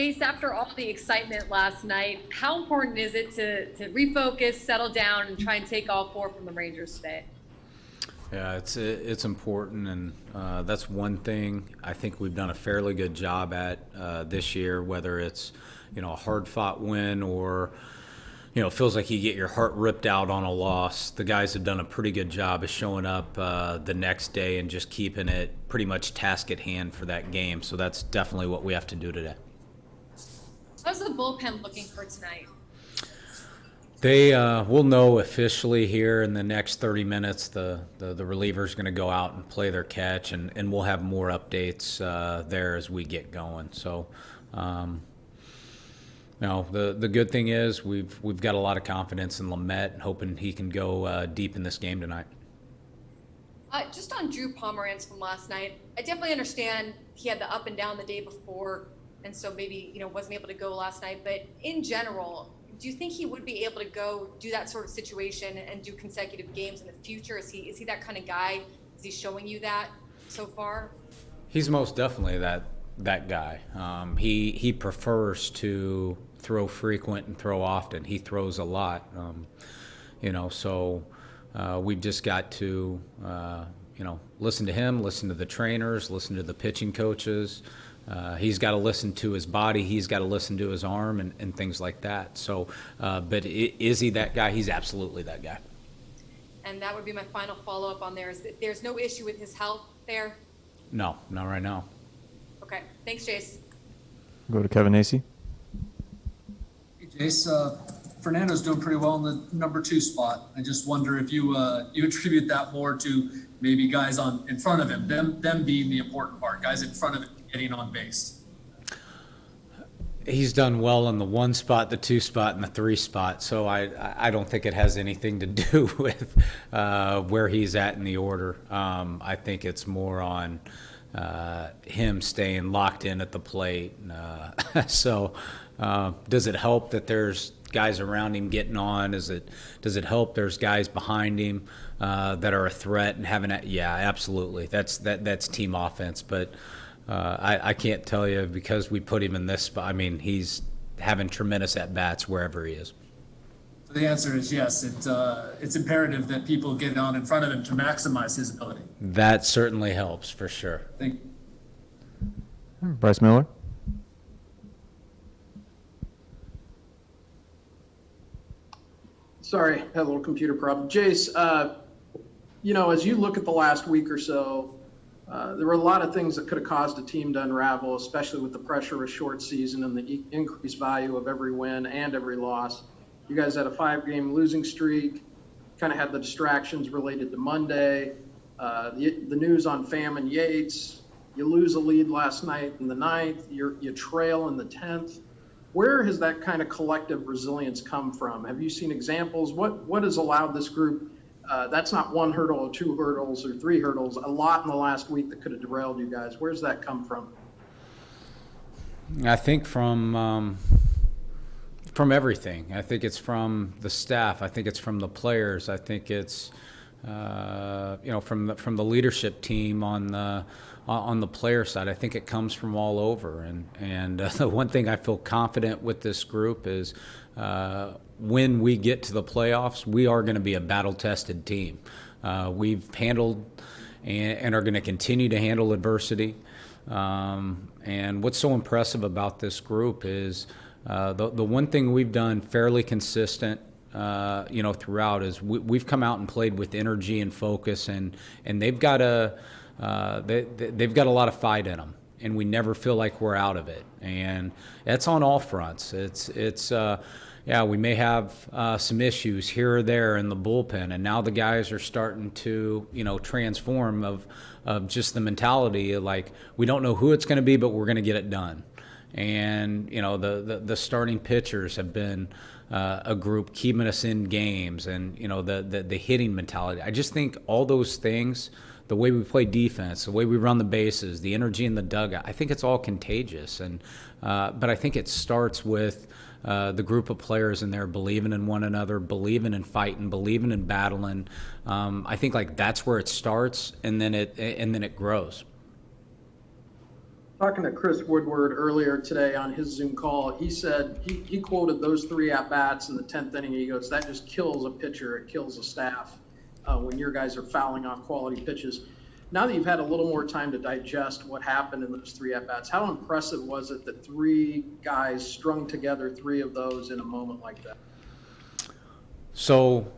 Jayce, after all the excitement last night, how important is it to refocus, settle down, and try and take all four from the Rangers today? Yeah, it's important, and that's one thing I think we've done a fairly good job at this year. Whether it's a hard-fought win or it feels like you get your heart ripped out on a loss. The guys have done a pretty good job of showing up the next day and just keeping it pretty much task at hand for that game. So that's definitely what we have to do today. How's the bullpen looking for tonight? They will know officially here in the next 30 minutes. The reliever's going to go out and play their catch, and we'll have more updates there as we get going. So, the good thing is we've got a lot of confidence in Lamet, and hoping he can go deep in this game tonight. Just on Drew Pomeranz from last night, I definitely understand he had the up and down the day before, and so maybe wasn't able to go last night. But in general, do you think he would be able to go do that sort of situation and do consecutive games in the future? Is he that kind of guy? Is he showing you that so far? He's most definitely that guy. He prefers to throw frequent and throw often. He throws a lot, so we've just got to, listen to him, listen to the trainers, listen to the pitching coaches. He's got to listen to his body. He's got to listen to his arm and things like that. So, but is he that guy? He's absolutely that guy. And that would be my final follow-up on there. Is that there's no issue with his health there? No, not right now. Okay. Thanks, Jayce. Go to Kevin Acey. Hey, Jayce, Fernando's doing pretty well in the number 2 spot. I just wonder if you attribute that more to maybe guys in front of him, them being the important part, guys in front of him getting on base. He's done well in the 1 spot, the 2 spot, and the 3 spot. So I don't think it has anything to do with where he's at in the order. I think it's more on him staying locked in at the plate. So does it help that there's guys around him getting on? Does it help there's guys behind him that are a threat and having that? Yeah, absolutely. That's team offense. But I can't tell you because we put him in this spot. I mean, he's having tremendous at-bats wherever he is. So the answer is yes. It's imperative that people get on in front of him to maximize his ability. That certainly helps for sure. Thank you. Bryce Miller. Sorry, had a little computer problem. Jayce, as you look at the last week or so, there were a lot of things that could have caused a team to unravel, especially with the pressure of a short season and the increased value of every win and every loss. You guys had a 5-game losing streak, kind of had the distractions related to Monday, the news on Pham and Yates. You lose a lead last night in the 9th. You trail in the 10th. Where has that kind of collective resilience come from? Have you seen examples? What has allowed this group? That's not 1 hurdle or 2 hurdles or 3 hurdles, a lot in the last week that could have derailed you guys. Where's that come from? I think from everything. I think it's from the staff. I think it's from the players. I think it's from the leadership team on the player side. I think it comes from all over. And the one thing I feel confident with this group is when we get to the playoffs, we are going to be a battle-tested team. We've handled and are going to continue to handle adversity. And what's so impressive about this group is the one thing we've done fairly consistent throughout is we've come out and played with energy and focus, and they've got they've got a lot of fight in them, and we never feel like we're out of it. And that's on all fronts. We may have some issues here or there in the bullpen, and now the guys are starting to, transform of just the mentality of like, we don't know who it's going to be, but we're going to get it done. And, the starting pitchers have been a group keeping us in games, and, the hitting mentality. I just think all those things, the way we play defense, the way we run the bases, the energy in the dugout, I think it's all contagious. And but I think it starts with the group of players in there believing in one another, believing in fighting, believing in battling. I think that's where it starts, and then it grows. Talking to Chris Woodward earlier today on his Zoom call, he said he quoted those 3 at-bats in the 10th inning. He goes, that just kills a pitcher. It kills a staff when your guys are fouling off quality pitches. Now that you've had a little more time to digest what happened in those 3 at-bats, how impressive was it that 3 guys strung together 3 of those in a moment like that? So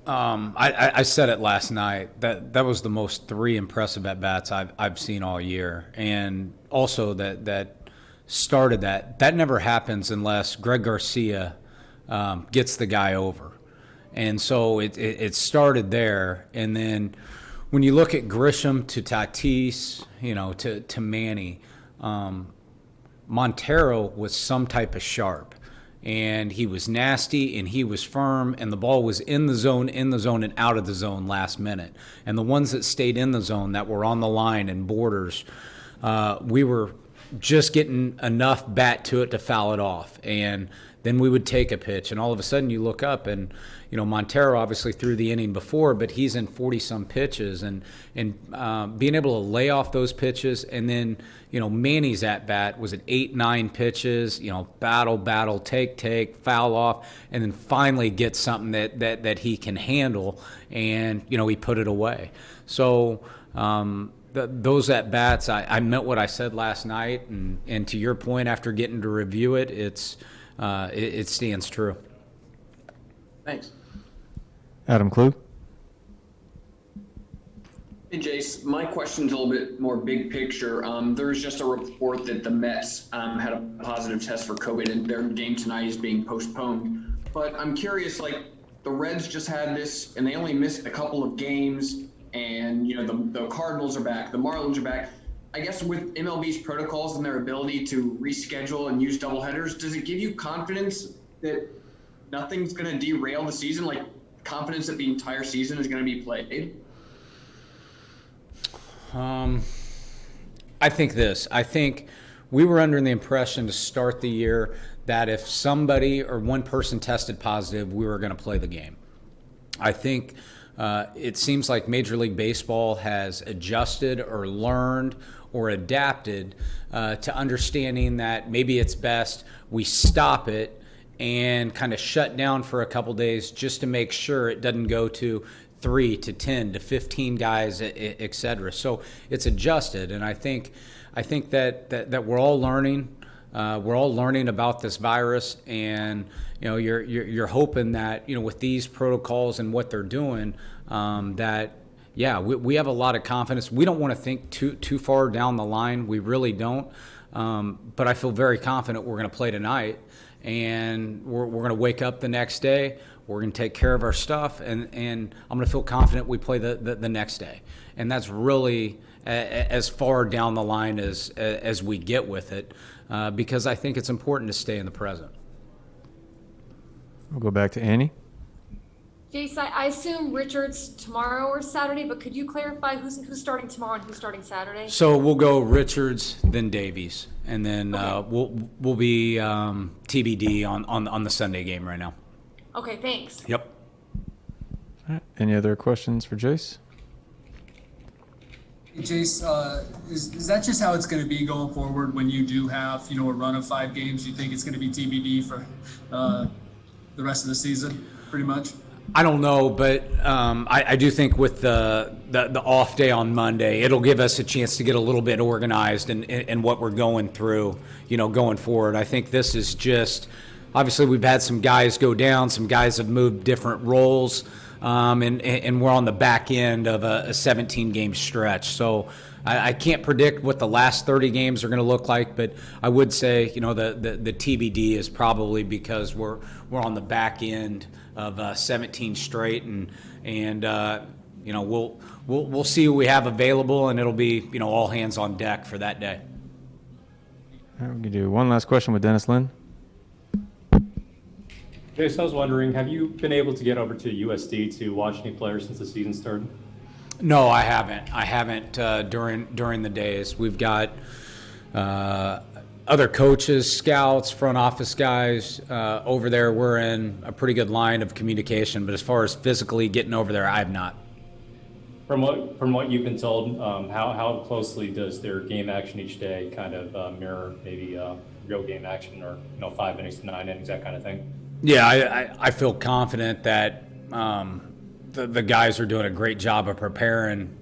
I said it last night that was the most 3 impressive at bats I've seen all year, and also that started that never happens unless Greg Garcia gets the guy over, and so it started there, and then when you look at Grisham to Tatis, to Manny, Montero was some type of sharp. And he was nasty, and he was firm, and the ball was in the zone, and out of the zone last minute. And the ones that stayed in the zone that were on the line and borders, we were just getting enough bat to it to foul it off. And then we would take a pitch, and all of a sudden you look up, and Montero obviously threw the inning before, but he's in 40-some pitches, and being able to lay off those pitches, and then Manny's at bat was at 8-9 pitches, battle, take, foul off, and then finally get something that he can handle, and he put it away. So those at bats, I meant what I said last night, and to your point, after getting to review it, it stands true. Thanks. Adam Klug. Hey, Jayce, my question's a little bit more big picture. There's just a report that the Mets had a positive test for COVID, and their game tonight is being postponed. But I'm curious, the Reds just had this, and they only missed a couple of games, and, the Cardinals are back, the Marlins are back. I guess with MLB's protocols and their ability to reschedule and use doubleheaders, does it give you confidence that nothing's going to derail the season, confidence that the entire season is going to be played? I think we were under the impression to start the year that if somebody or one person tested positive, we were going to play the game. I think it seems like Major League Baseball has adjusted or learned or adapted to understanding that maybe it's best we stop it and kind of shut down for a couple days just to make sure it doesn't go to 3 to 10 to 15 guys, et cetera. So it's adjusted, and I think that we're all learning. We're all learning about this virus, and you're hoping that with these protocols and what they're doing, that we have a lot of confidence. We don't want to think too far down the line. We really don't. But I feel very confident we're going to play tonight, and we're going to wake up the next day. We're going to take care of our stuff, and I'm going to feel confident we play the next day. And that's really as far down the line as we get with it, because I think it's important to stay in the present. We'll go back to Annie. Jayce, I assume Richards tomorrow or Saturday, but could you clarify who's starting tomorrow and who's starting Saturday? So we'll go Richards, then Davies, and then we'll be TBD on the Sunday game right now. Okay, thanks. Yep. All right. Any other questions for Jayce? Hey, Jayce, is that just how it's going to be going forward when you do have, a run of 5 games? You think it's going to be TBD for the rest of the season, pretty much? I don't know, but I do think with the off day on Monday, it'll give us a chance to get a little bit organized in what we're going through, going forward. I think this is just, obviously we've had some guys go down, some guys have moved different roles, and we're on the back end of a 17-game stretch. So I can't predict what the last 30 games are going to look like, but I would say, the TBD is probably because we're on the back end of 17 straight, and we'll see who we have available, and it'll be all hands on deck for that day. All right, we can do one last question with Dennis Lin. Jayce, I was wondering, have you been able to get over to USD to watch any players since the season started? No, I haven't. During the days. We've got other coaches, scouts, front office guys over there. We're in a pretty good line of communication, but as far as physically getting over there, I have not. from what you've been told, how closely does their game action each day kind of mirror maybe real game action, or 5 innings to 9 innings, that kind of thing? Yeah, I feel confident that the guys are doing a great job of preparing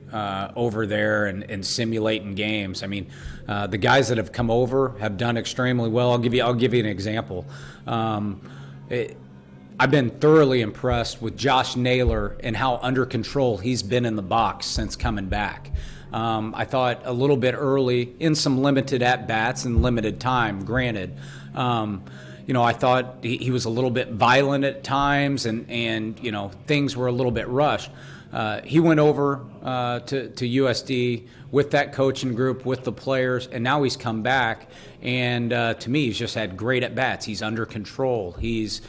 over there and simulating games. I mean, the guys that have come over have done extremely well. I'll give you an example. I've been thoroughly impressed with Josh Naylor and how under control he's been in the box since coming back. I thought a little bit early in some limited at-bats and limited time, granted. I thought he was a little bit violent at times and things were a little bit rushed. He went over to USD with that coaching group, with the players, and now he's come back. And to me, he's just had great at bats. He's under control. He's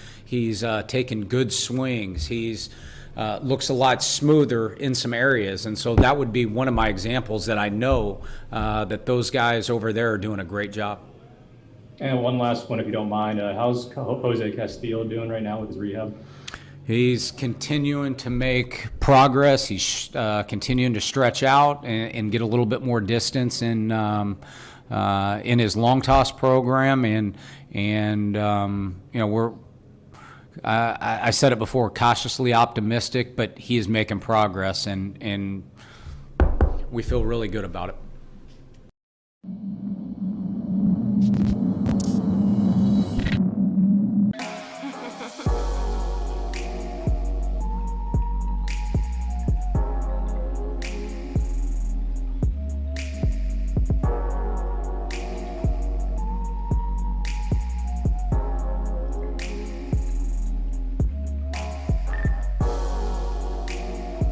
taken good swings. He's looks a lot smoother in some areas, and so that would be one of my examples that I know that those guys over there are doing a great job. And one last one, if you don't mind, how's Jose Castillo doing right now with his rehab? He's continuing to make progress. He's continuing to stretch out and get a little bit more distance in his long toss program, and we're. I said it before, cautiously optimistic, but he is making progress, and we feel really good about it.